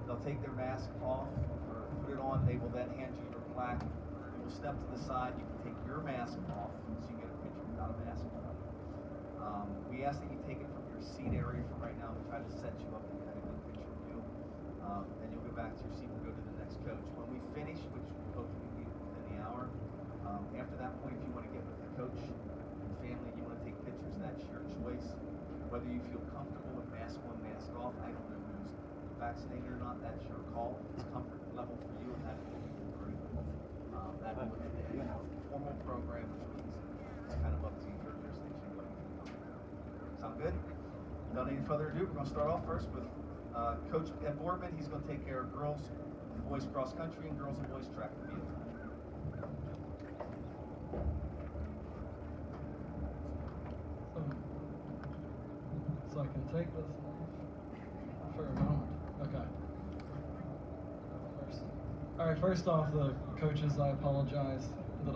They'll take their mask off or put it on. They will then hand you your plaque. You will step to the side. You can take your mask off so you get a picture without a mask on. We ask that you take it from your seat area for right now. We try to set you up to get a good picture of you. Then you'll go back to your seat and go to the next coach. When we finish, which we hopefully will be within the hour, after that point, if you want to get with the coach and family, you want to take pictures, that's your choice. Whether you feel comfortable with mask on, mask off, I don't know who's vaccinated or not, that's your call. It's comfort level for you, and that's what we will agree with. That will be a formal program, which means it's kind of up to your jurisdiction. Sound good? Without any further ado, we're going to start off first with Coach Ed Boardman. He's going to take care of girls and boys cross country and girls and boys track and field. So I can take this for a moment. Okay. First off, the coaches, I apologize that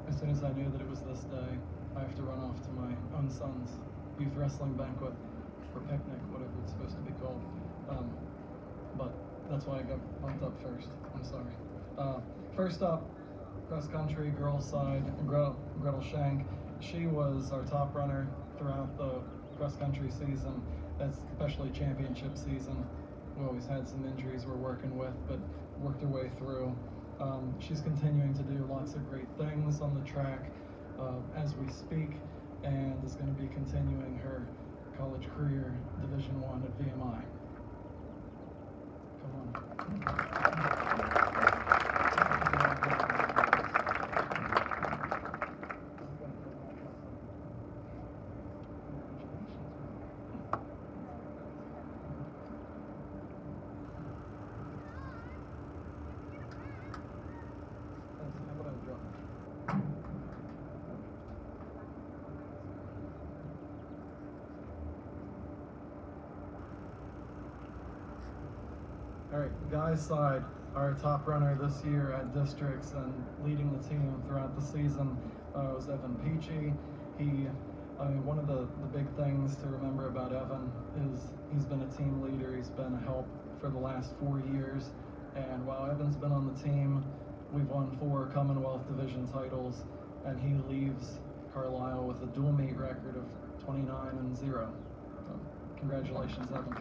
as soon as I knew that it was this day, I have to run off to my own son's youth wrestling banquet or picnic, whatever it's supposed to be called. But that's why I got bumped up first. I'm sorry. First up, cross country, girls side, Gretel Shank. She was our top runner throughout the cross country season, especially championship season. We always had some injuries we're working with, but worked her way through. She's continuing to do lots of great things on the track as we speak, and is going to be continuing her college career, Division I at VMI. Come on. All right, guys side, our top runner this year at districts and leading the team throughout the season was Evan Peachy. One of the big things to remember about Evan is he's been a team leader. He's been a help for the last 4 years. And while Evan's been on the team, we've won 4 Commonwealth Division titles, and he leaves Carlisle with a dual meet record of 29-0. So, congratulations, Evan.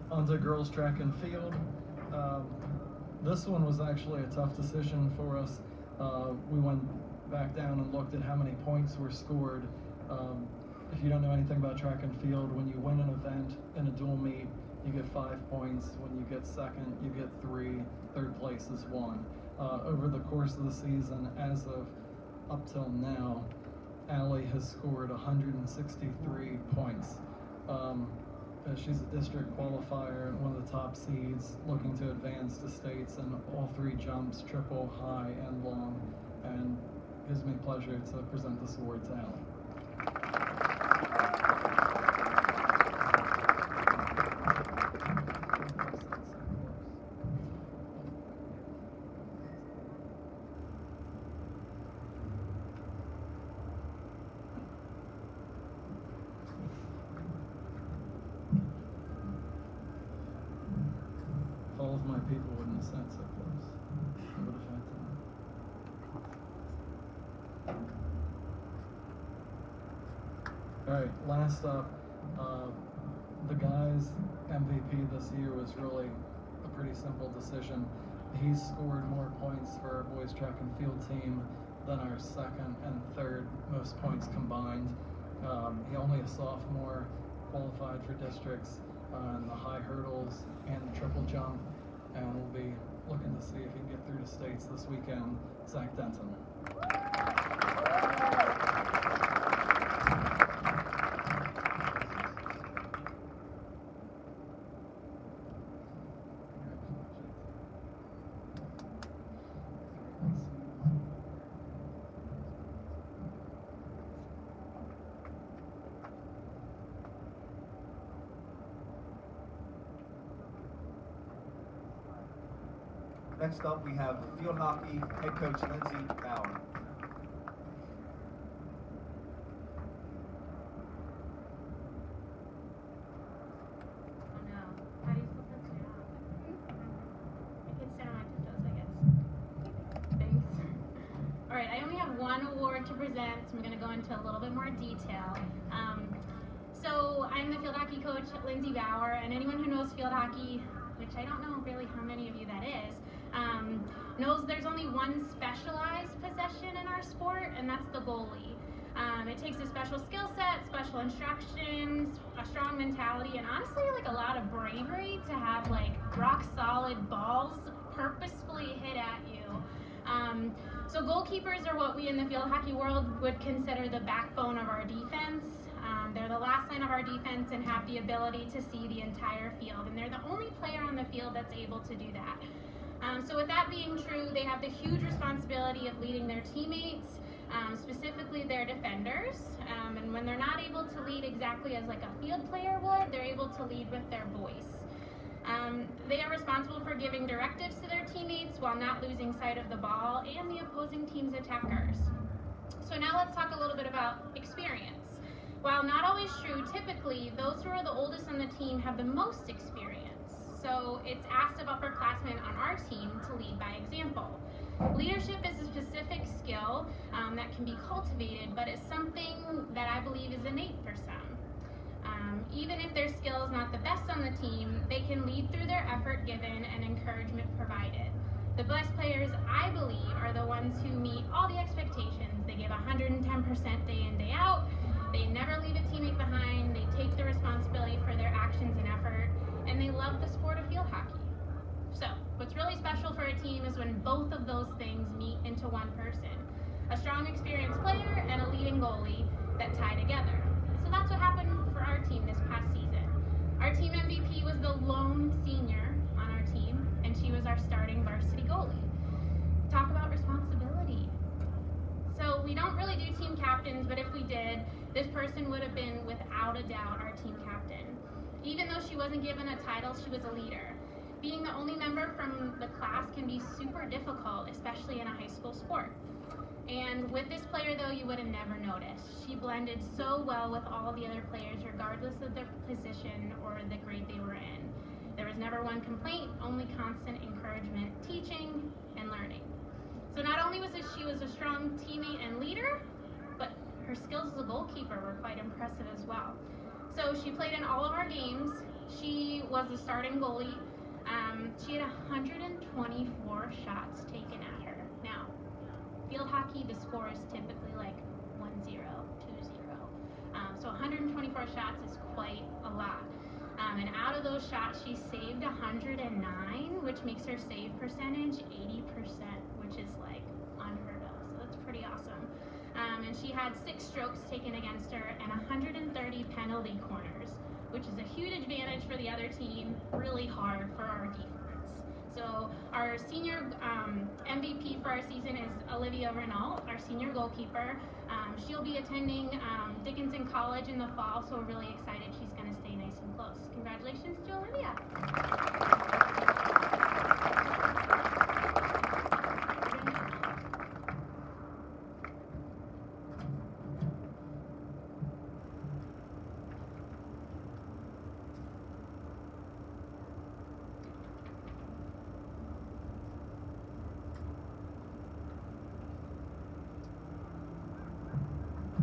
Onto girls track and field. This one was actually a tough decision for us. We went back down and looked at how many points were scored. If you don't know anything about track and field, when you win an event in a dual meet, you get 5 points. When you get second, you get 3. Third place is 1. Over the course of the season, as of up till now, Allie has scored 163 points. She's a district qualifier, one of the top seeds, looking to advance to states in all 3 jumps, triple, high, and long, and it gives me pleasure to present this award to Allie. All of my people wouldn't have sat so close. I would have had to. All right, last up, the guys' MVP this year was really a pretty simple decision. He scored more points for our boys track and field team than our second and third most points combined. He only a sophomore, qualified for districts in the high hurdles and the triple jump, and we'll be looking to see if he can get through to states this weekend. Zach Denton. Next up, we have field hockey head coach Lindsey Bauer. To present, so I'm going to go into a little bit more detail. So I'm the field hockey coach, Lindsey Bauer, and anyone who knows field hockey, which I don't know really how many of you that is, knows there's only one specialized possession in our sport, and that's the goalie. It takes a special skill set, special instructions, a strong mentality, and honestly like a lot of bravery to have like rock solid balls purposefully hit at you. So goalkeepers are what we in the field hockey world would consider the backbone of our defense. They're the last line of our defense and have the ability to see the entire field, and they're the only player on the field that's able to do that. So with that being true, they have the huge responsibility of leading their teammates, specifically their defenders, and when they're not able to lead exactly as like a field player would, they're able to lead with their voice. They are responsible for giving directives to their teammates while not losing sight of the ball and the opposing team's attackers. So now let's talk a little bit about experience. While not always true, typically those who are the oldest on the team have the most experience. So it's asked of upperclassmen on our team to lead by example. Leadership is a specific skill that can be cultivated, but it's something that I believe is innate for some. Even if their skill is not the best on the team, they can lead through their effort given and encouragement provided. The best players, I believe, are the ones who meet all the expectations. They give 110% day in, day out. They never leave a teammate behind. They take the responsibility for their actions and effort, and they love the sport of field hockey. So, what's really special for a team is when both of those things meet into one person. A strong, experienced player and a leading goalie that tie together. So that's what happened for our team this past season. Our team MVP was the lone senior on our team, and she was our starting varsity goalie. Talk about responsibility. So we don't really do team captains, but if we did, this person would have been without a doubt our team captain. Even though she wasn't given a title, she was a leader. Being the only member from the class can be super difficult, especially in a high school sport. And with this player, though, you would have never noticed. She blended so well with all the other players, regardless of their position or the grade they were in. There was never one complaint, only constant encouragement, teaching, and learning. So not only was she was a strong teammate and leader, but her skills as a goalkeeper were quite impressive as well. So she played in all of our games. She was the starting goalie. She had 124 shots taken at her. Now, field hockey, the score is typically like 1-0, 2-0. So 124 shots is quite a lot. And out of those shots, she saved 109, which makes her save percentage 80%, which is like unheard of. So that's pretty awesome. And she had 6 strokes taken against her and 130 penalty corners, which is a huge advantage for the other team, really hard for our defense. So our senior MVP for our season is Olivia Renault, our senior goalkeeper. She'll be attending Dickinson College in the fall, so we're really excited she's going to stay nice and close. Congratulations to Olivia.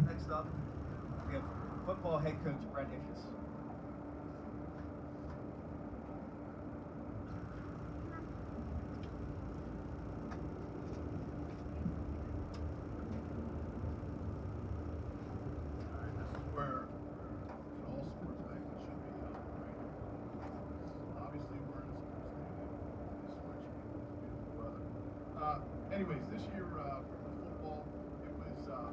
Next up, we have football head coach Brent Ickes. Anyways, this year for football, it was a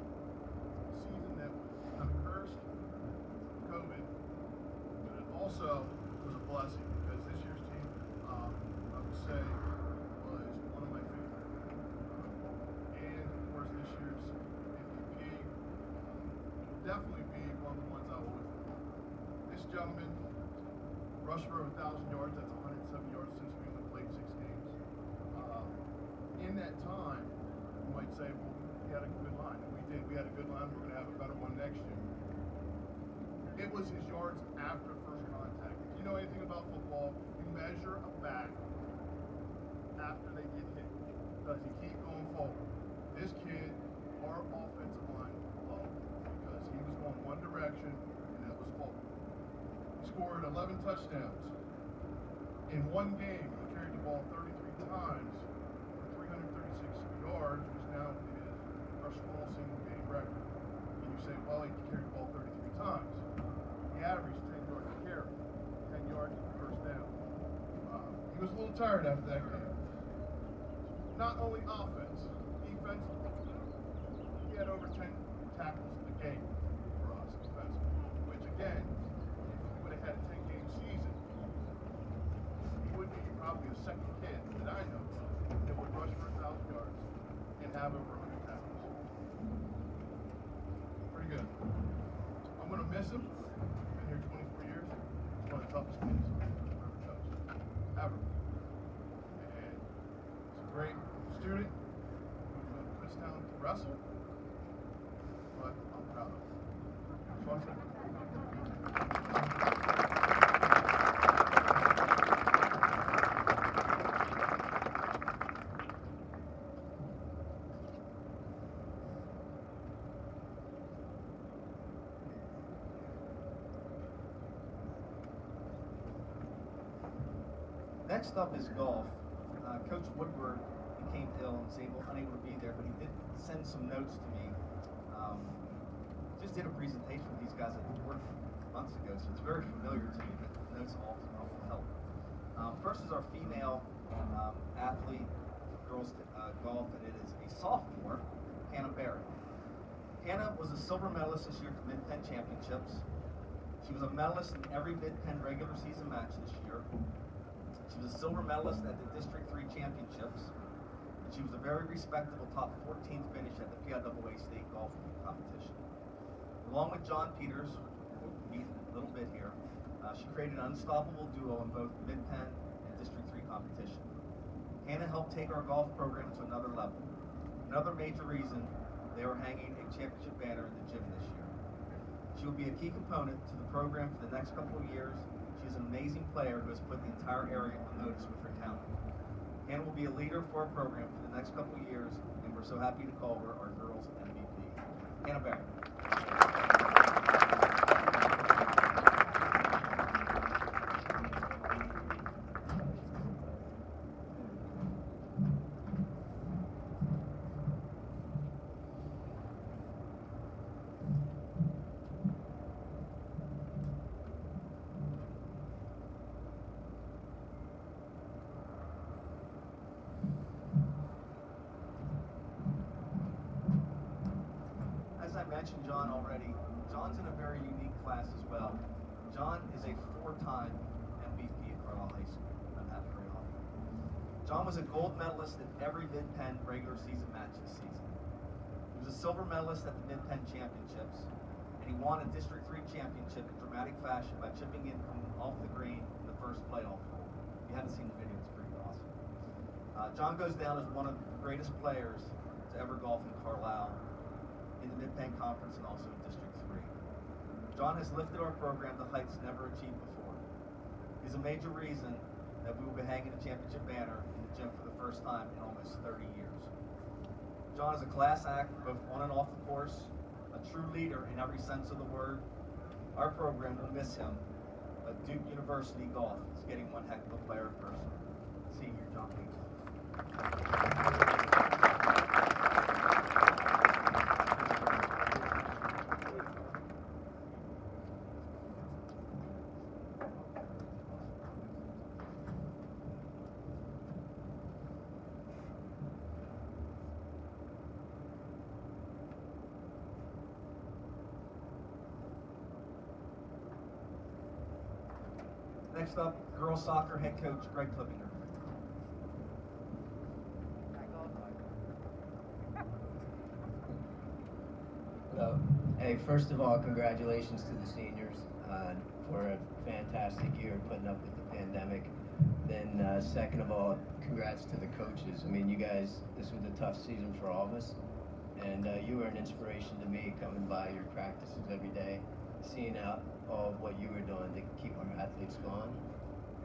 season that was kind of cursed, COVID, but it also was a blessing because this year's team, I would say, was one of my favorite. And of course, this year's MVP will definitely be one of the ones I will look for. This gentleman rushed for 1,000 yards. That's 107 yards since we only played 6 games. would say, well, we had a good line. And we did. We had a good line. We're going to have a better one next year. It was his yards after first contact. If you know anything about football, you measure a back after they get hit. Does he keep going forward? This kid, our offensive line loved because he was going one direction, and that was forward. He scored 11 touchdowns. In one game, he carried the ball 33 times for 336 yards, which now is our small single game record. And you say, well, he carried the ball 33 times. He averaged 10 yards a carry, 10 yards at the first down. He was a little tired after that game. Not only offense, defense, he had over 10 tackles in the game for us defensively, which again, if he would have had a 10-game season, he would be probably the second kid that I know that would rush for 1,000 yards and have over 100 tackles. Pretty good. I'm going to miss him. Been here 24 years. He's one of the toughest kids I've ever coached. Ever. And he's a great student who puts down to wrestle, but I'm proud of him. Trust him. Next up is golf. Coach Woodward became ill and was unable to be there, but he did send some notes to me. Just did a presentation with these guys at work months ago, so it's very familiar to me, but the notes often help. First is our female athlete for girls golf, and it is a sophomore, Hannah Barrett. Hannah was a silver medalist this year for Mid-Penn Championships. She was a medalist in every Mid-Penn regular season match this year. She was a silver medalist at the District 3 Championships, and she was a very respectable top 14th finish at the PIAA State Golf Competition. Along with John Peters, who we'll meet in a little bit here, she created an unstoppable duo in both Mid-Penn and District 3 competition. Hannah helped take our golf program to another level. Another major reason they were hanging a championship banner in the gym this year. She will be a key component to the program for the next couple of years. She's an amazing player who has put the entire area on notice with her talent. Hannah will be a leader for our program for the next couple of years, and we're so happy to call her our girls MVP. Hannah Beck. As I mentioned John already, John's in a very unique class as well. John is a 4-time MVP at Carlisle High School. I'm not very often. John was a gold medalist in every Mid-Penn regular season match this season. He was a silver medalist at the Mid-Penn Championships, and he won a District 3 championship in dramatic fashion by chipping in from off the green in the first playoff hole. If you haven't seen the video, it's pretty awesome. John goes down as one of the greatest players to ever golf in Carlisle, in the Mid-Penn Conference, and also in District 3. John has lifted our program to heights never achieved before. He's a major reason that we will be hanging a championship banner in the gym for the first time in almost 30 years. John is a class act both on and off the course, a true leader in every sense of the word. Our program will miss him, but Duke University Golf is getting one heck of a player in person. See you, John Peachy. Next up, girls soccer head coach Greg Clippinger. Hello. Hey, first of all, congratulations to the seniors for a fantastic year putting up with the pandemic. then second of all, congrats to the coaches. I mean, you guys, this was a tough season for all of us, and you were an inspiration to me coming by your practices every day, seeing out all of what you were doing to keep our athletes going.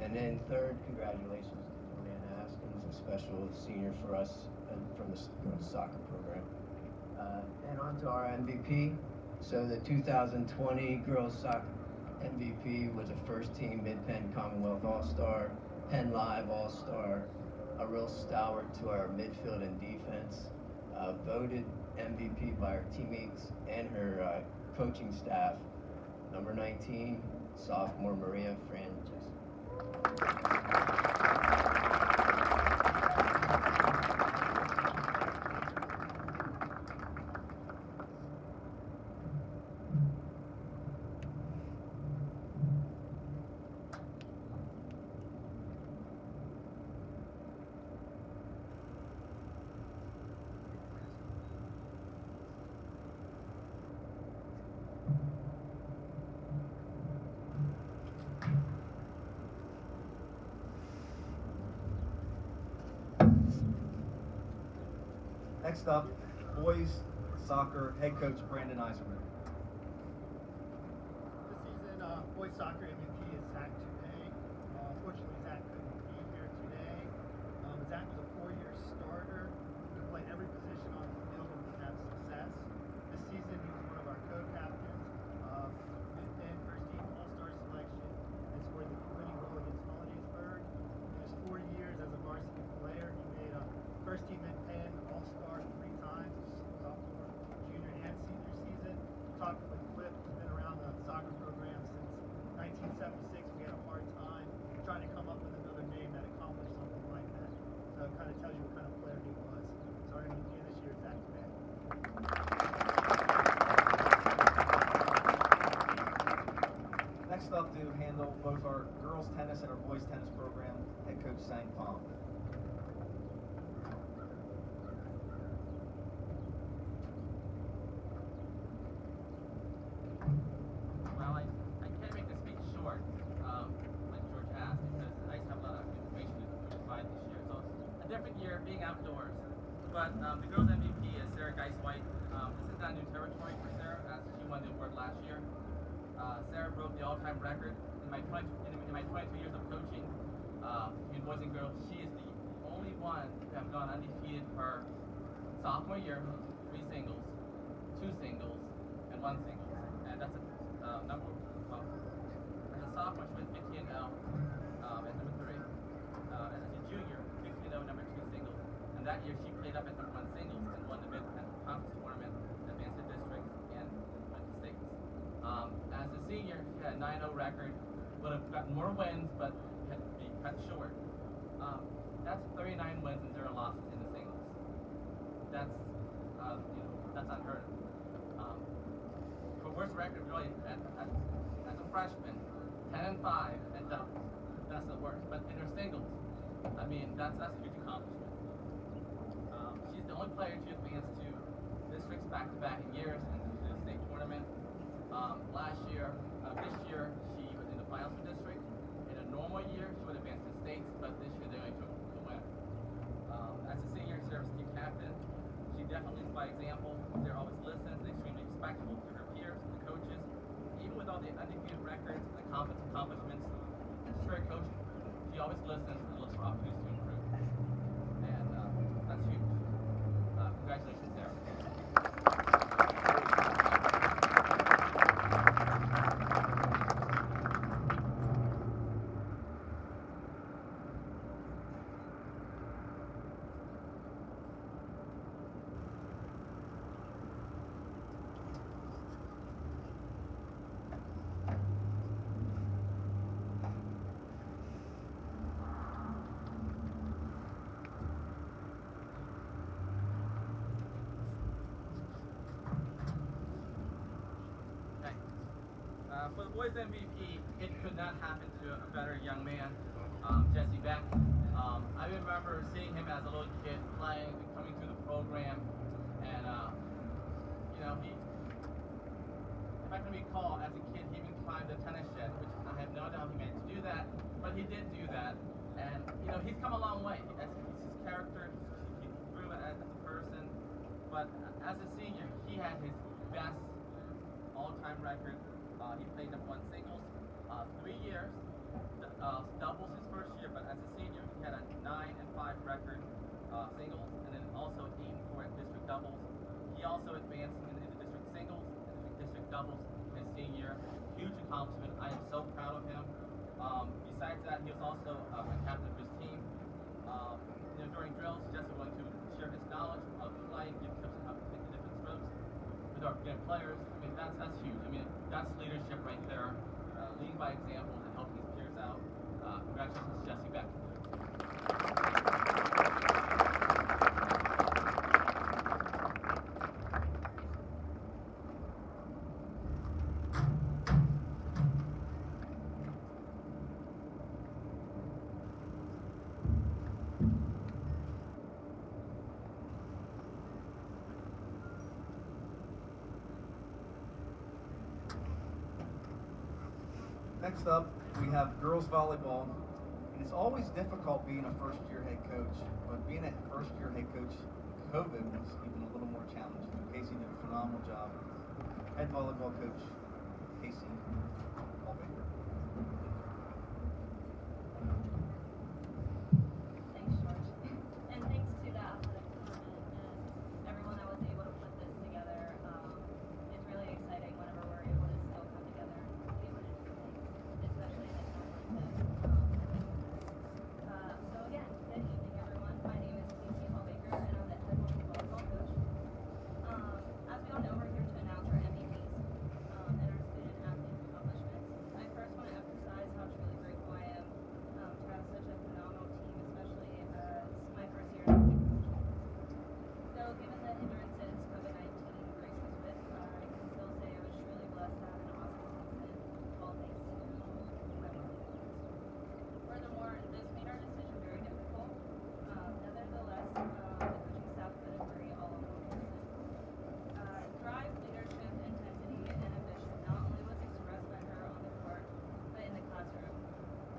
And then third, congratulations to Joanna Askins, a special senior for us from the girls soccer program. And on to our MVP. So the 2020 girls soccer MVP was a first team Mid-Penn Commonwealth All-Star, Penn Live All-Star, a real stalwart to our midfield and defense, voted MVP by her teammates and her coaching staff. Number 19, sophomore Maria Francis. Next up, boys soccer head coach Brandon Eiserman. This season, boys soccer MVP is Zach today. Unfortunately, Zach couldn't be here today. Zach was a 4-year starter. He played every position on the field and had success. This season, he was one of our co-captains, Mid-Penn first team All-Star selection, and scored the winning goal against Hollidaysburg. In his 4 years as a varsity player, he made a first team Mid-Penn All-Star 3 times, sophomore, junior, and senior season. Talked with Clip, who's been around the soccer program since 1976. We had a hard time trying to come up with another name that accomplished something like that. So it kind of tells you what kind of player he was. So our MVP this year is Zach Beck. Next up to handle both our girls tennis and our boys tennis program, head coach Sang Pom. Well, I can't make the speech short, like George asked, because I just have a lot of information to provide this year. So it's a different year being outdoors. But the girls' MVP is Sarah Geis-White. This is not new territory for Sarah, as she won the award last year. Sarah broke the all-time record in my 22 years of coaching in boys and girls. She is the only one to have gone undefeated her sophomore year, 3 singles, 2 singles, and 1 singles. And that's a number. As a sophomore, she went 15-0 at number 3. As a junior, 15-0 number 2 singles. And that year, she played up at number 1 singles and won the Mid-Penn Conference tournament, advanced to districts, and went to states. As a senior, she had a 9-0 record. Would have gotten more wins, but had to be cut short. That's 39 wins and 0 losses in the singles. That's that's unheard of. Her worst record really as a freshman, 10-5 and doubles. That's the worst. But in her singles, I mean that's a huge accomplishment. She's the only player to advance to districts back-to-back in years and to the state tournament. This year she was in the finals for district. In a normal year, she would advance to states, but this year they only took the win. As a senior service team captain, she definitely leads by example. Sarah always listens and extremely respectful to her peers and coaches. Even with all the undefeated records and accomplishments, and straight coaching, she always listens and looks for opportunities to improve. And that's huge. Congratulations, Sarah. For the boys MVP, it could not happen to a better young man, Jesse Beck. I remember seeing him as a little kid playing and coming through the program, and he, if I can recall, as a kid he even climbed the tennis shed, which I have no doubt he meant to do that, but he did do that, And, you know, he's come a long way. His character, he grew as a person. But as a senior, he had his best all-time record. He played #1 singles 3 years, doubles his first year, but as a senior, he had a 9-5 record singles, and then also 8-4 in district doubles. He also advanced in the district singles and the district doubles his senior. Huge accomplishment. I am so proud of him. Besides that, he was also a captain of his team. You know, during drills, Jesse was going to share his knowledge of playing, give tips on how to take the different strokes with our players. I mean, that's huge. I mean, that's leadership right there. Leading by example and helping his peers out. Congratulations, Jesse Beck. Next up, we have girls volleyball, and it's always difficult being a first-year head coach, but being a first-year head coach, COVID was even a little more challenging. Casey did a phenomenal job. Head volleyball coach, Casey. Thanks, George. And thanks to the athletic department and everyone that was able to put this together. It's really exciting whenever we're able to still come together and be able to do things, especially in a time like this. So again, good evening, everyone. My name is Peachy, and I'm the head volleyball coach. As we all know, we're here to announce our MVPs and our student athlete accomplishments. I first want to emphasize how truly grateful I am to have such a phenomenal team, especially as my first year as a head coach. So given the hindrances COVID-19 graced us with, I can still say I was truly blessed to have an awesome season, all thanks to my volleyball. Furthermore, this made our decision very difficult. Nevertheless, the coaching staff couldn't agree all of them. Drive, leadership, intensity, and ambition not only was expressed by her on the court, but in the classroom.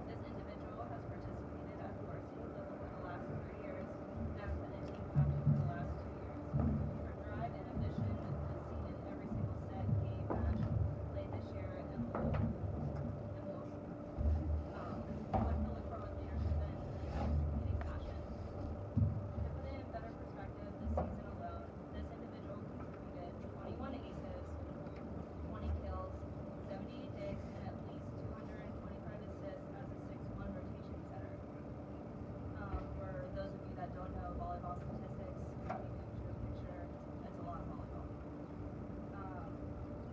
This individual has participated at varsity level for the last 3 years and has been a team captain for the last 2 years. Her drive and ambition was seen in every single set, game, match played this year, and will. What to look for with leadership and competing passion. To put it in better perspective, this season alone, this individual contributed 21 aces, 20 kills, 78 digs, and at least 225 assists as a 6-1 rotation setter. For those of you that don't know volleyball statistics, I'll give you a picture. It's a lot of volleyball.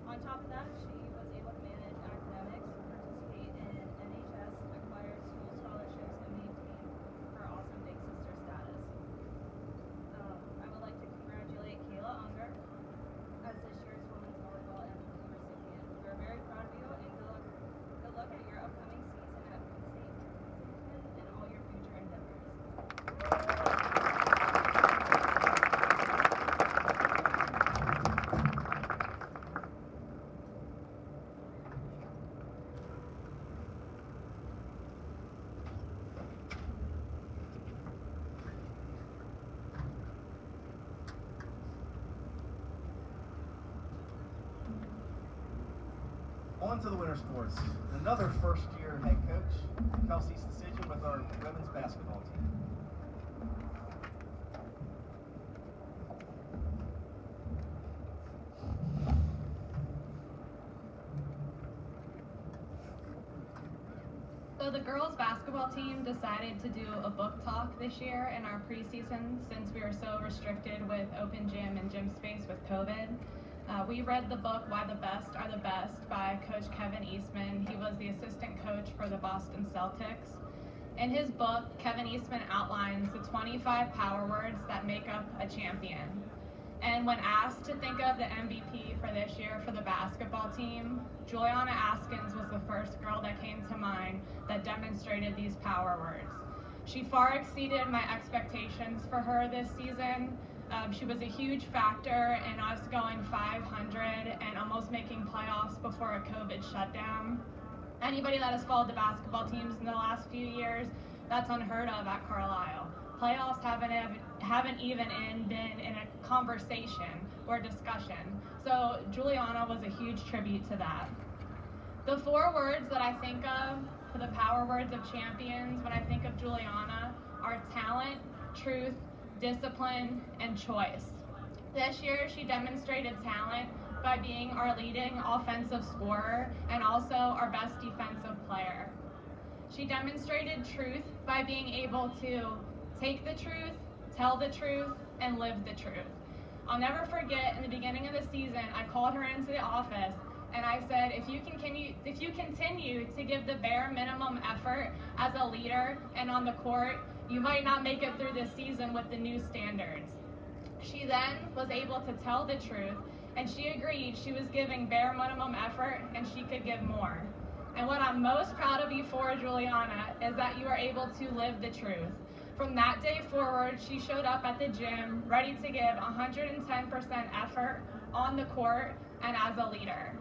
On top of that, she was able to manage academics, participate in NHS, acquire school scholarships, and maintain her awesome big sister status. I would like to congratulate Kayla Unger as this year's women's volleyball MVP recipient. We're very proud of you, and good luck at your upcoming season at Penn State and all your future endeavors. On to the winter sports. Another first-year head coach, Kelsey's decision with our women's basketball team. So the girls basketball team decided to do a book talk this year in our preseason since we were so restricted with open gym and gym space with COVID. We read the book Why the Best Are the Best by Coach Kevin Eastman. He was the assistant coach for the Boston Celtics. In his book, Kevin Eastman outlines the 25 power words that make up a champion. And when asked to think of the MVP for this year for the basketball team, Joyanna Askins was the first girl that came to mind that demonstrated these power words. She far exceeded my expectations for her this season. She was a huge factor in us going 500 and almost making playoffs before a COVID shutdown. Anybody that has followed the basketball teams in the last few years That's unheard of at Carlisle. Playoffs haven't even been in a conversation or discussion. So Juliana was a huge tribute to that. The 4 words that I think of for the power words of champions when I think of Juliana are talent, truth, discipline, and choice. This year, she demonstrated talent by being our leading offensive scorer and also our best defensive player. She demonstrated truth by being able to take the truth, tell the truth, and live the truth. I'll never forget in the beginning of the season, I called her into the office and I said, if you continue to give the bare minimum effort as a leader and on the court, you might not make it through this season with the new standards. She then was able to tell the truth, and she agreed she was giving bare minimum effort and she could give more. And what I'm most proud of you for, Juliana, is that you are able to live the truth. From that day forward, she showed up at the gym ready to give 110% effort on the court and as a leader.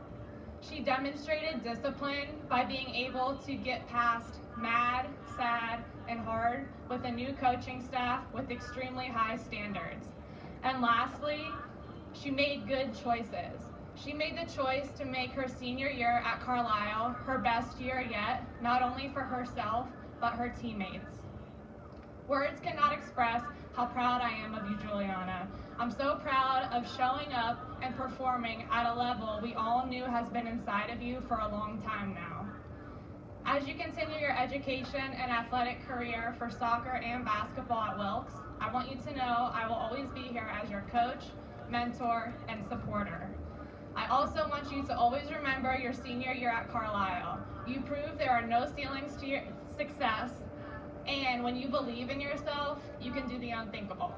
She demonstrated discipline by being able to get past mad, sad, and hard with a new coaching staff with extremely high standards. And lastly, she made good choices. She made the choice to make her senior year at Carlisle her best year yet, not only for herself, but her teammates. Words cannot express how proud I am of you, Juliana. I'm so proud of showing up and performing at a level we all knew has been inside of you for a long time now. As you continue your education and athletic career for soccer and basketball at Wilkes, I want you to know I will always be here as your coach, mentor, and supporter. I also want you to always remember your senior year at Carlisle. You proved there are no ceilings to your success, and when you believe in yourself, you can do the unthinkable.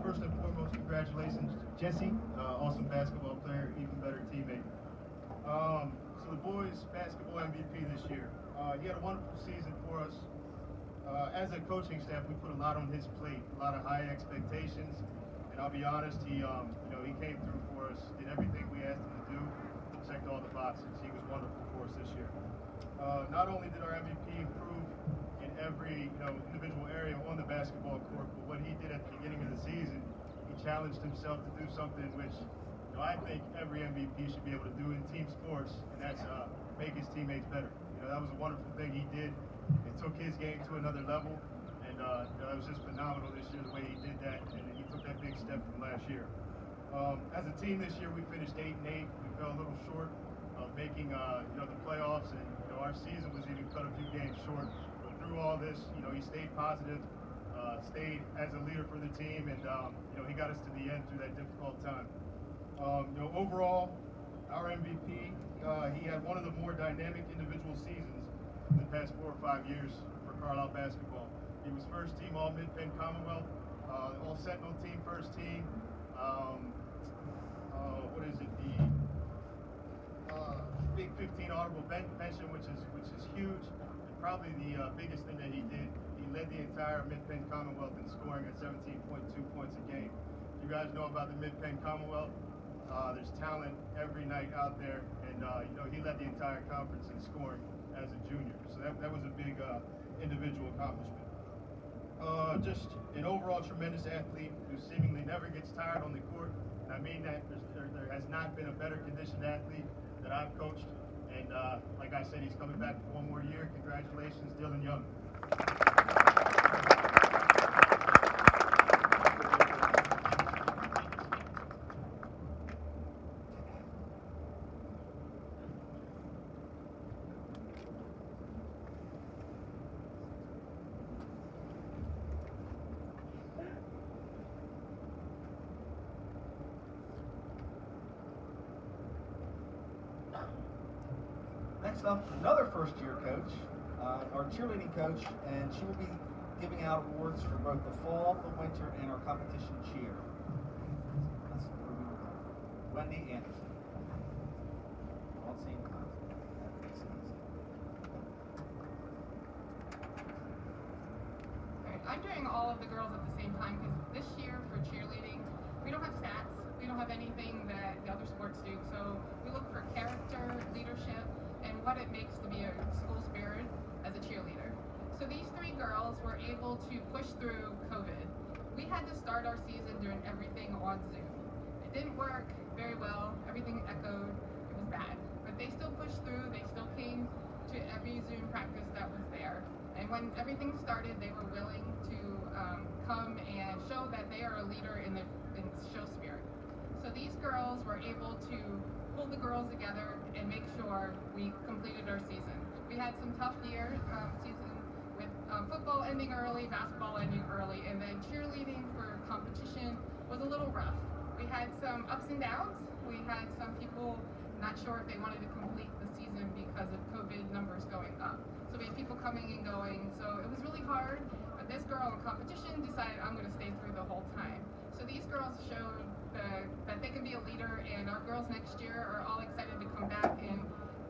First and foremost, congratulations, Jesse, awesome basketball player, even better teammate. So the boys basketball MVP this year. He had a wonderful season for us. As a coaching staff, we put a lot on his plate, a lot of high expectations, and I'll be honest, he came through for us, did everything we asked him to do, checked all the boxes. He was wonderful for us this year. Not only did our MVP improve in every individual area on the basketball court, but what he did at the beginning of the season, he challenged himself to do something which I think every MVP should be able to do in team sports, and that's make his teammates better. That was a wonderful thing he did. It took his game to another level, and it was just phenomenal this year the way he did that, and he took that big step from last year. As a team this year, we finished 8-8. We fell a little short of making the playoffs, and our season was even cut a few games short. But through all this, he stayed positive, stayed as a leader for the team, and he got us to the end through that difficult time. Overall, our MVP, he had one of the more dynamic individual seasons in the past 4 or 5 years for Carlisle basketball. He was first team All Mid-Penn Commonwealth, All Sentinel team, first team. The Big 15 honorable mention, which is huge, and probably the biggest thing that he did. He led the entire Mid-Penn Commonwealth in scoring at 17.2 points a game. You guys know about the Mid-Penn Commonwealth. There's talent every night out there, and he led the entire conference in scoring as a junior. So that was a big individual accomplishment. Just an overall tremendous athlete who seemingly never gets tired on the court. And I mean that there has not been a better conditioned athlete that I've coached. And like I said, he's coming back for one more year. Congratulations, Dylan Young. Next up, another first-year coach, our cheerleading coach, and she will be giving out awards for both the fall, the winter, and our competition cheer. That's where we will go. Wendy Anderson. All at the same time. That makes sense. Alright, I'm doing all of the girls at the same time because this year for cheerleading, we don't have stats. We don't have anything that the other sports do. So we look for character, leadership, and what it makes to be a school spirit as a cheerleader. So these three girls were able to push through COVID. We had to start our season doing everything on Zoom. It didn't work very well. Everything echoed. It was bad. But they still pushed through. They still came to every Zoom practice that was there. And when everything started, they were willing to come and show that they are a leader in show spirit. So these girls were able to pull the girls together and make sure we completed our season. We had some tough season with football ending early, basketball ending early, and then cheerleading for competition was a little rough. We had some ups and downs. We had some people not sure if they wanted to complete the season because of COVID numbers going up. So we had people coming and going, so it was really hard. But this girl in competition decided I'm going to stay through the whole time. So these girls showed that they can be a leader, and our girls next year are all excited to come back and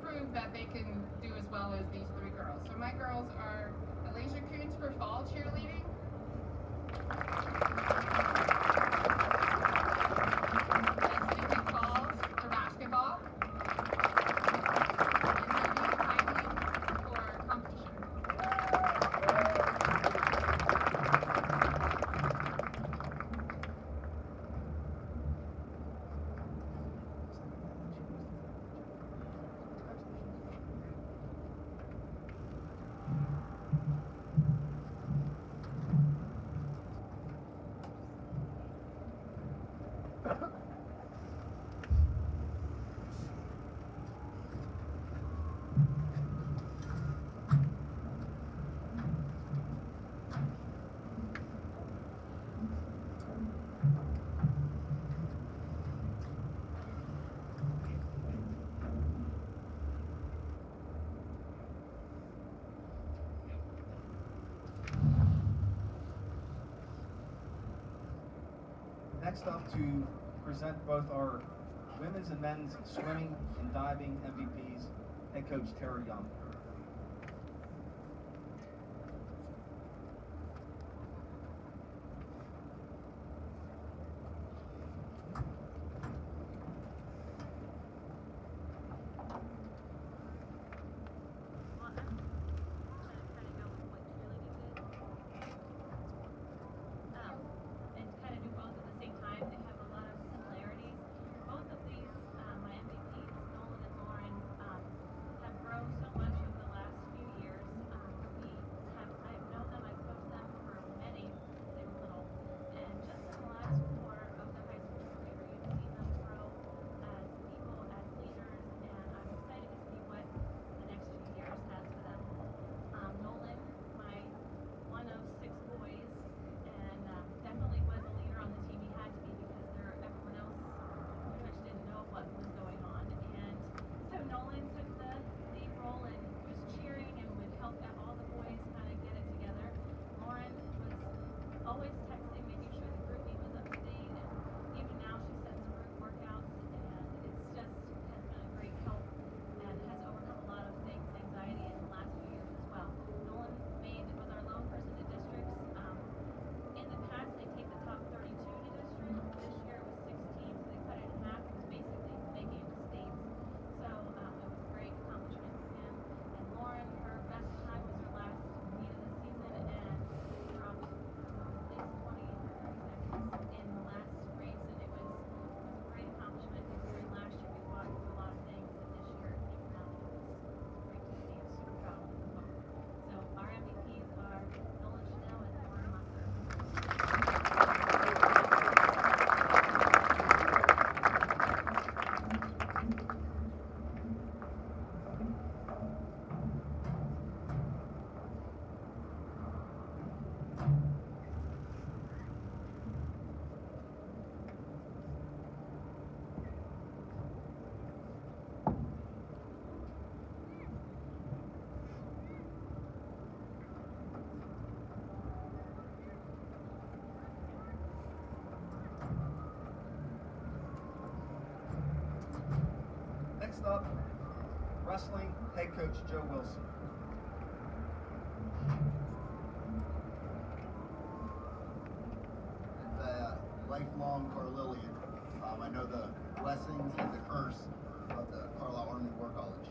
prove that they can do as well as these three girls. So my girls are Alicia Coons for fall cheerleading. Destiny Falls for basketball. And Sophie for competition. Next up to present both our women's and men's swimming and diving MVPs, head coach Tara Young. So much up, wrestling head coach Joe Wilson. As a lifelong Carlislean, I know the blessings and the curse of the Carlisle Army War College.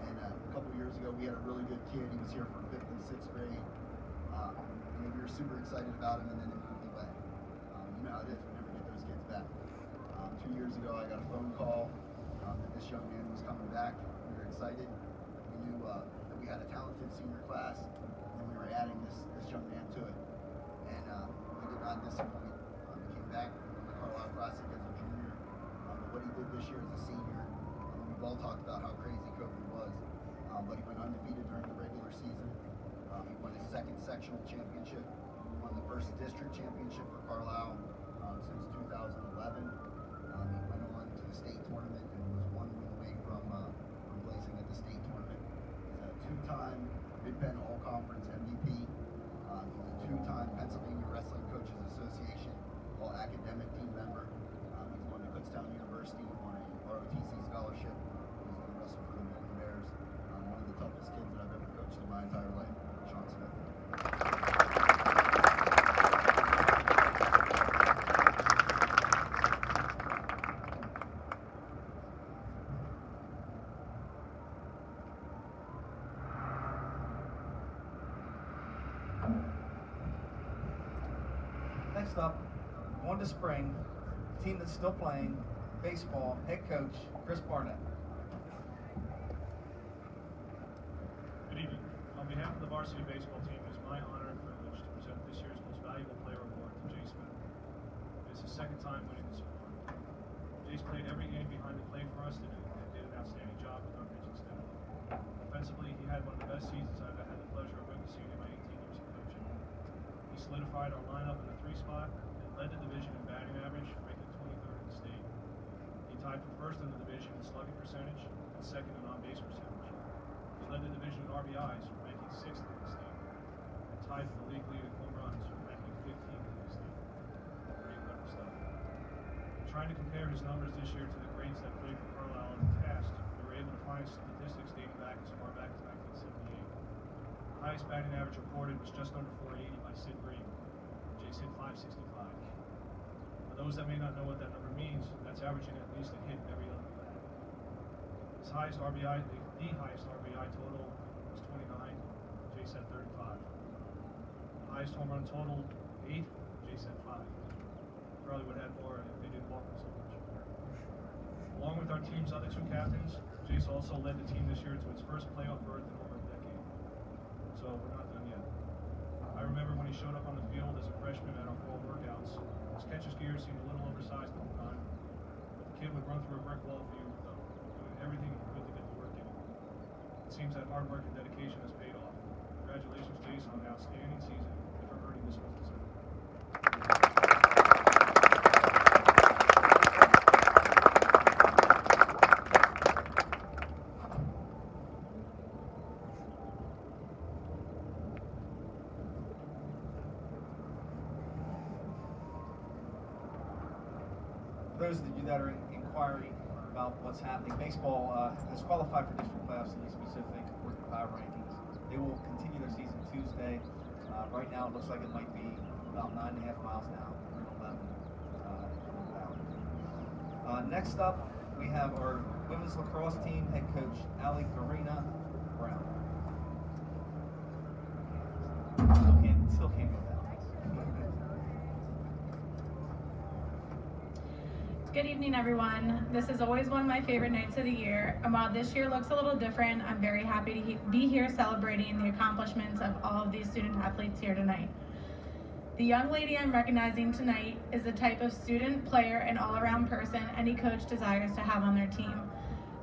And a couple years ago, we had a really good kid. He was here for 5th and 6th grade. And we were super excited about him, and then it moved away. You know how it is, we never get those kids back. 2 years ago, I got a phone call that this young man was coming back. We were excited. We knew that we had a talented senior class, and we were adding this young man to it. And we did not disappoint. He came back from the Carlisle Classic as a junior. But what he did this year as a senior, we've all talked about how crazy COVID was. But he went undefeated during the regular season. He won his 2nd sectional championship. He won the 1st district championship for Carlisle since 2011. He went on to the state tournament and was 1 win away from placing at the state tournament. He's a 2-time Mid-Penn All-Conference MVP. He's a 2-time Pennsylvania Wrestling Coaches Association All-Academic Team member. He's won the Kutztown University, won a ROTC scholarship. He's going to wrestle for the Milton Bears. One of the toughest kids that I've ever coached in my entire life, Sean Smith. Next up, going to spring, team that's still playing baseball, head coach Chris Barnett. Good evening. On behalf of the varsity baseball team, it is my honor and privilege to present this year's Most Valuable Player Award to Jay Smith. It is his 2nd time winning this award. Jay's played every game behind the plate for us today and did an outstanding job with our pitching staff. Offensively, he had one of the best seasons I've had the pleasure of witnessing in my 18 years of coaching. He solidified our lineup in the 3 spot and led the division in batting average, ranking 23rd in the state. He tied for 1st in the division in slugging percentage and 2nd in on-base percentage. He led the division in RBIs, ranking 6th in the state, and tied for the league lead in home runs, ranking 15th in the state. Great level stuff. Trying to compare his numbers this year to the greats that played for Carlisle in the past, we were able to find statistics dating back as far back as 1978. The highest batting average reported was just under 480 by Sid Green. Jay's hit 565. For those that may not know what that number means, that's averaging at least a hit every other bat. His highest RBI, the highest RBI total was 29. Jay said 35. The highest home run total, 8. Jay said 5. Probably would have had more if they didn't walk him so much. Along with our team's other 2 captains, Jace also led the team this year to its first playoff berth in over a decade. So we're not done yet. I remember when he showed up on the field as a freshman at our fall workouts. His catcher's gear seemed a little oversized at the time, but the kid would run through a brick wall for you, doing everything he could to get the work in. It seems that hard work and dedication has paid off. Congratulations, Jace, on an outstanding season and for earning this well deserved. For those of you that are inquiring about what's happening, baseball has qualified for district playoffs in the specific power rankings. They will continue their season Tuesday. Right now, it looks like it might be about 9.5 miles an hour, 11. Next up, we have our women's lacrosse team head coach, Allie Karina Brown. Still can't go that. Good evening, everyone. This is always one of my favorite nights of the year, and while this year looks a little different, I'm very happy to be here celebrating the accomplishments of all of these student athletes here tonight. The young lady I'm recognizing tonight is the type of student, player, and all-around person any coach desires to have on their team.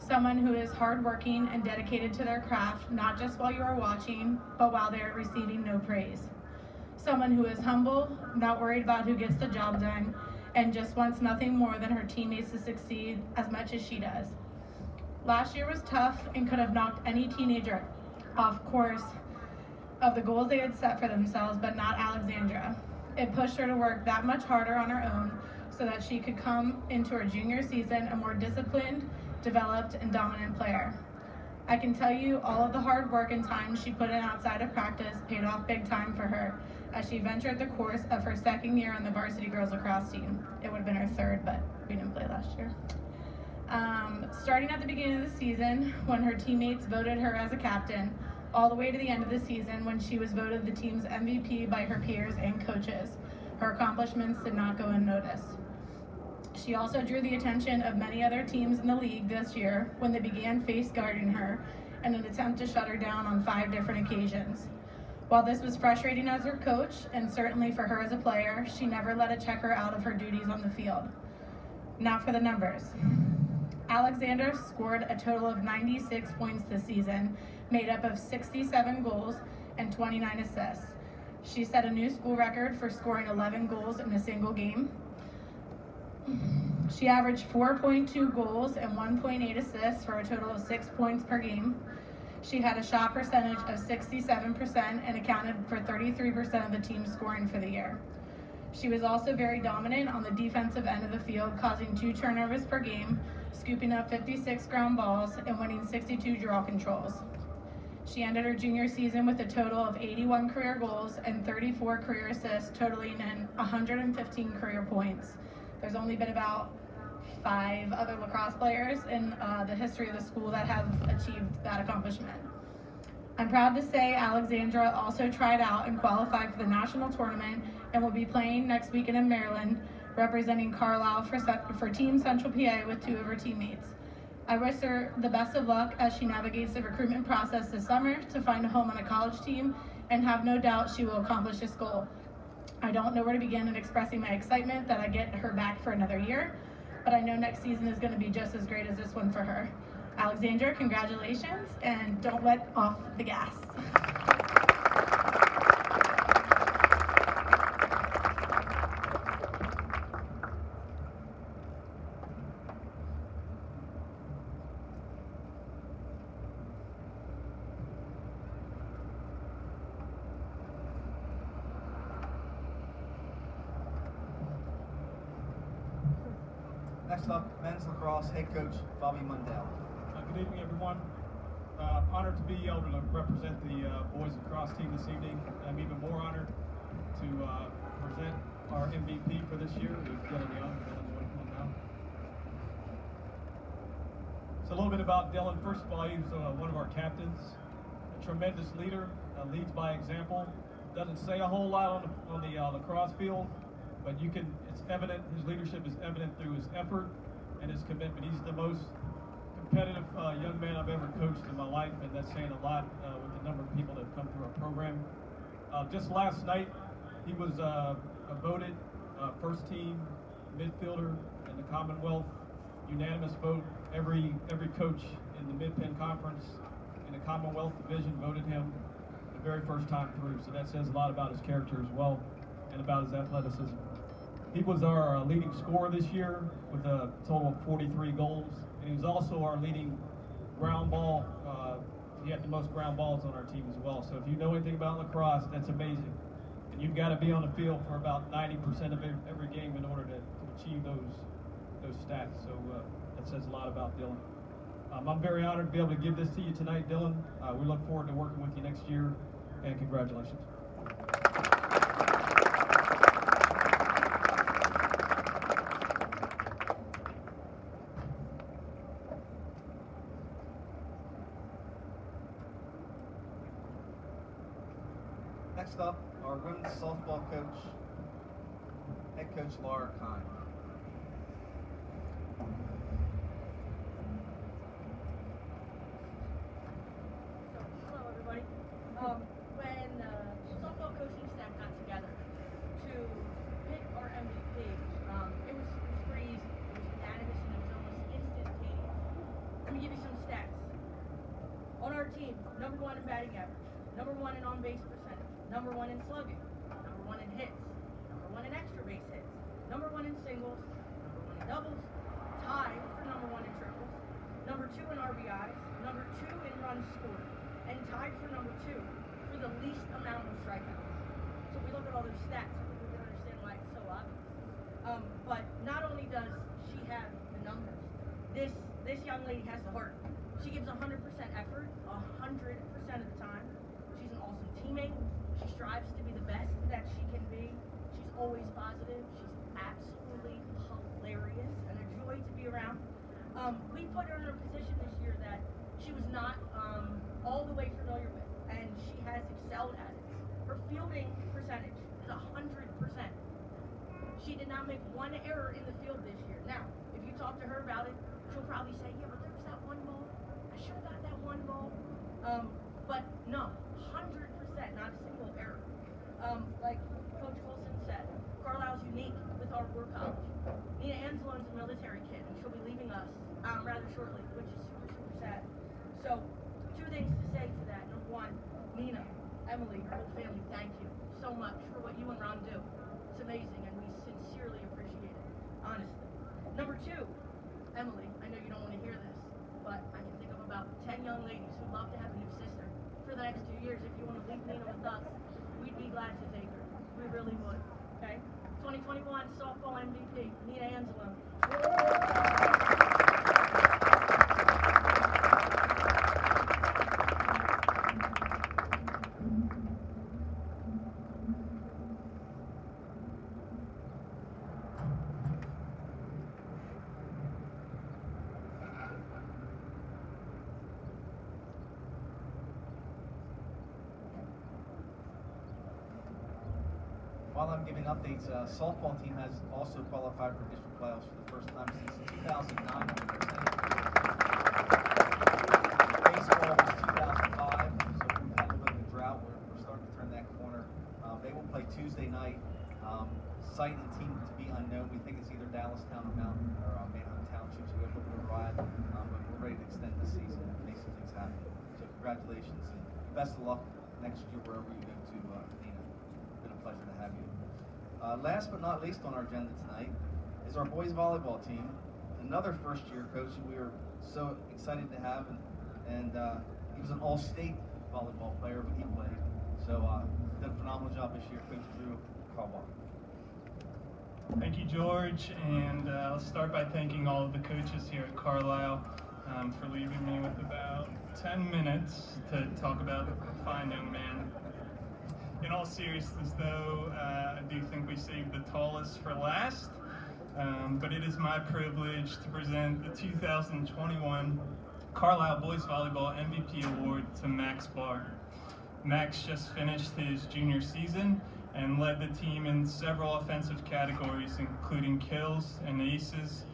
Someone who is hardworking and dedicated to their craft, not just while you are watching, but while they are receiving no praise. Someone who is humble, not worried about who gets the job done, and just wants nothing more than her teammates to succeed as much as she does. Last year was tough and could have knocked any teenager off course of the goals they had set for themselves, but not Alexandra. It pushed her to work that much harder on her own, so that she could come into her junior season a more disciplined, developed, and dominant player. I can tell you all of the hard work and time she put in outside of practice paid off big time for her as she ventured the course of her second year on the varsity girls lacrosse team. It would have been her third, but we didn't play last year. Starting at the beginning of the season, when her teammates voted her as a captain, all the way to the end of the season when she was voted the team's MVP by her peers and coaches. Her accomplishments did not go unnoticed. She also drew the attention of many other teams in the league this year when they began face guarding her in an attempt to shut her down on 5 different occasions. While this was frustrating as her coach, and certainly for her as a player, she never let it check her out of her duties on the field. Now for the numbers. Alexandra scored a total of 96 points this season, made up of 67 goals and 29 assists. She set a new school record for scoring 11 goals in a single game. She averaged 4.2 goals and 1.8 assists for a total of 6 points per game. She had a shot percentage of 67% and accounted for 33% of the team's scoring for the year. She was also very dominant on the defensive end of the field, causing 2 turnovers per game, scooping up 56 ground balls, and winning 62 draw controls. She ended her junior season with a total of 81 career goals and 34 career assists, totaling in 115 career points. There's only been about 5 other lacrosse players in the history of the school that have achieved that accomplishment. I'm proud to say Alexandra also tried out and qualified for the national tournament and will be playing next weekend in Maryland, representing Carlisle for Team Central PA with 2 of her teammates. I wish her the best of luck as she navigates the recruitment process this summer to find a home on a college team, and have no doubt she will accomplish this goal. I don't know where to begin in expressing my excitement that I get her back for another year, but I know next season is going to be just as great as this one for her. Alexandra, congratulations, and don't let off the gas. Next up, men's lacrosse head coach Bobby Mundell. Good evening, everyone. Honored to be able to represent the boys lacrosse team this evening. I'm even more honored to present our MVP for this year, who's Dylan Young. Dylan's going to come now. So a little bit about Dylan. First of all, he's one of our captains, a tremendous leader, leads by example. Doesn't say a whole lot on the lacrosse field, but it's evident, his leadership is evident through his effort and his commitment. He's the most competitive young man I've ever coached in my life, and that's saying a lot with the number of people that have come through our program. Just last night, he was voted first team midfielder in the Commonwealth, unanimous vote. Every coach in the Mid-Penn Conference in the Commonwealth division voted him the very first time through, so that says a lot about his character as well and about his athleticism. He was our leading scorer this year with a total of 43 goals, and he was also our leading ground ball. He had the most ground balls on our team as well. So if you know anything about lacrosse, that's amazing. And you've got to be on the field for about 90% of every game in order to achieve those stats. So that says a lot about Dylan. I'm very honored to be able to give this to you tonight, Dylan. We look forward to working with you next year, and congratulations. Next up, our women's softball coach, head coach Laura Kine. Hello, everybody. When the softball coaching staff got together to pick our MVP, it was pretty easy. It was unanimous and it was almost instantaneous. Let me give you some stats. On our team, #1 in batting average, #1 in on-base percentage, #1 in slugging, #1 in hits, #1 in extra base hits, #1 in singles, #1 in doubles, tied for #1 in triples, #2 in RBIs, #2 in runs scored, and tied for #2 for the least amount of strikeouts. So if we look at all those stats, I think we can understand why it's so obvious. But not only does she have the numbers, this young lady has the heart. She gives 100% effort, 100% of the time. She's an awesome teammate. She strives to be the best that she can be. She's always positive. She's absolutely hilarious and a joy to be around. We put her in a position this year that she was not all the way familiar with, and she has excelled at it. Her fielding percentage is 100%. She did not make one error in the field this year. Now, if you talk to her about it, she'll probably say, yeah, but there was that one ball. I should have got that one ball. But no, 100%, not a single error. Like Coach Wilson said, Carlisle's unique with our war college. Nina Anzalone's a military kid, and she'll be leaving us rather shortly, which is super, super sad. So, two things to say to that. Number one, Nina, Emily, your whole family, thank you so much for what you and Ron do. It's amazing, and we sincerely appreciate it, honestly. Number two, Emily, I know you don't want to hear this, but I can think of about 10 young ladies who'd love to have a new sister for the next 2 years. If you want to leave Nina with us, we'd be glad to take her. We really would, okay? 2021 softball MVP, Nina Anzalone. While I'm giving updates, softball team has also qualified for district playoffs for the first time since 2009. Baseball was 2005, so we've had a little bit of a drought. We're starting to turn that corner. They will play Tuesday night. Site and team to be unknown. We think it's either Dallastown or Manhunt Township, so we have a little bit of a ride. But we're ready to extend the season in case some things happen. So congratulations and best of luck next year wherever you go to, Nina. It's been a pleasure to have you. Last but not least on our agenda tonight is our boys volleyball team. Another first-year coach who we are so excited to have, and he was an all-state volleyball player when he played. So did a phenomenal job this year, Coach Drew Carlisle. Thank you, George, and I'll start by thanking all of the coaches here at Carlisle for leaving me with about 10 minutes to talk about a fine young man. In all seriousness, though, I do think we saved the tallest for last, but it is my privilege to present the 2021 Carlisle Boys Volleyball MVP Award to Max Bauer. Max just finished his junior season and led the team in several offensive categories, including kills and aces,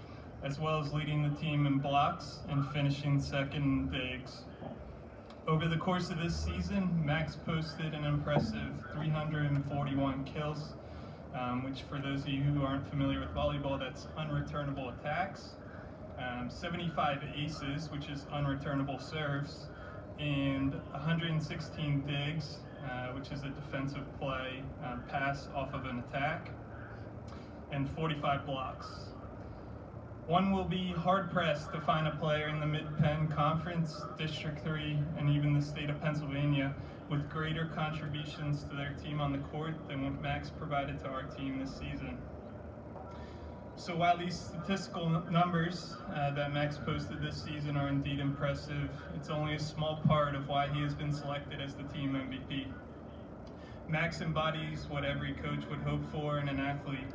as well as leading the team in blocks and finishing second in digs. Over the course of this season, Max posted an impressive 341 kills, which for those of you who aren't familiar with volleyball, that's unreturnable attacks, 75 aces, which is unreturnable serves, and 116 digs, which is a defensive play, pass off of an attack, and 45 blocks. One will be hard-pressed to find a player in the Mid-Penn Conference, District 3, and even the state of Pennsylvania with greater contributions to their team on the court than what Max provided to our team this season. So while these statistical numbers that Max posted this season are indeed impressive, it's only a small part of why he has been selected as the team MVP. Max embodies what every coach would hope for in an athlete.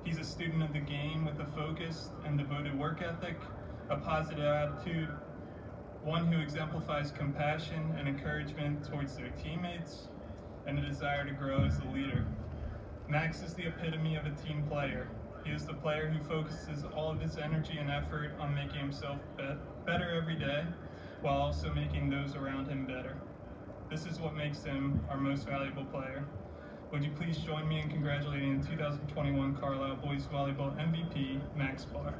He's a student of the game with a focused and devoted work ethic, a positive attitude, one who exemplifies compassion and encouragement towards their teammates, and a desire to grow as a leader. Max is the epitome of a team player. He is the player who focuses all of his energy and effort on making himself better every day, while also making those around him better. This is what makes him our most valuable player. Would you please join me in congratulating the 2021 Carlisle Boys Volleyball MVP, Max Bauer.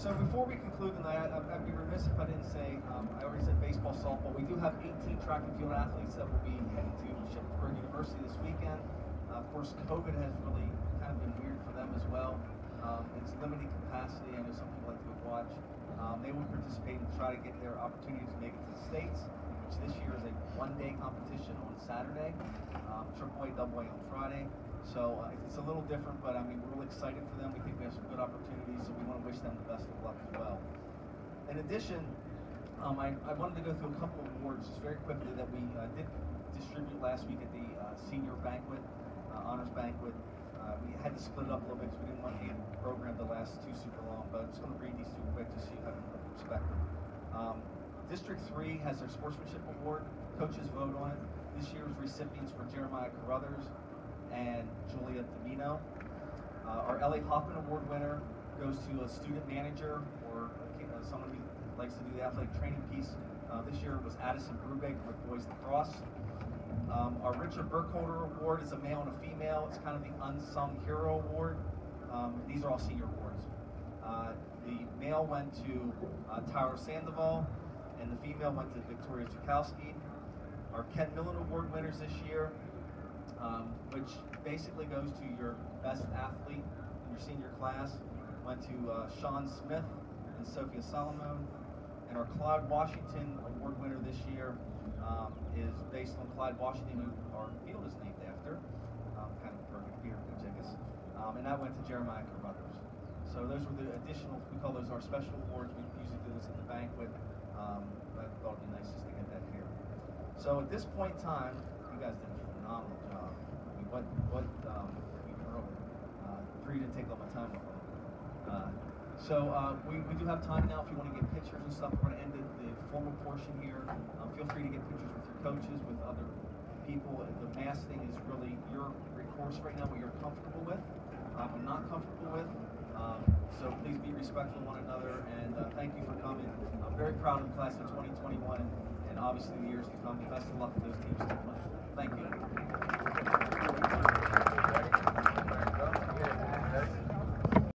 So before we conclude tonight, I'd be remiss if I didn't say, I already said baseball, softball. We do have 18 track and field athletes that will be heading to Shippensburg University this weekend. Of course, COVID has really kind of been weird for them as well. It's limited capacity. I know some people like to go watch. They will participate and try to get their opportunity to make it to the States, which this year is a one-day competition on Saturday, AAA, AA on Friday. So it's a little different, but I mean, we're really excited for them. We think we have some good opportunities, so we want to wish them the best of luck as well. In addition, I wanted to go through a couple of awards just very quickly that we did distribute last week at the senior banquet, honors banquet. We had to split it up a little bit because we didn't want the program to last too super long, but I'm just going to read these two quick just so you have a perspective. District 3 has their Sportsmanship Award. Coaches vote on it. This year's recipients were Jeremiah Carruthers and Julia Domino. Our Ellie Hoffman Award winner goes to a student manager or someone who likes to do the athletic training piece. This year it was Addison Brubaker with Boys Lacrosse. Our Richard Burkholder Award is a male and a female. It's kind of the Unsung Hero Award. These are all senior awards. The male went to Tyler Sandoval, and the female went to Victoria Zukowski. Our Ken Millen Award winners this year, which basically goes to your best athlete in your senior class, went to Sean Smith and Sophia Solomon. And our Clyde Washington Award winner this year is based on Clyde Washington, who our field is named after. Kind of a perfect beer coach, I guess. And that went to Jeremiah Carruthers. So those were the additional, we call those our special awards. We usually do this at the banquet. I thought it'd be nice just to get that here. So at this point in time, you guys did a phenomenal job. I mean, even earlier. For you to take all my time with So we do have time now if you want to get pictures and stuff. We're going to end the formal portion here. Feel free to get pictures with your coaches, with other people. The mask thing is really your course right now, what you're comfortable with. I'm not comfortable with. So please be respectful of one another, and thank you for coming. I'm very proud of the class of 2021, and obviously the years to come. Best of luck to those teams. Thank you.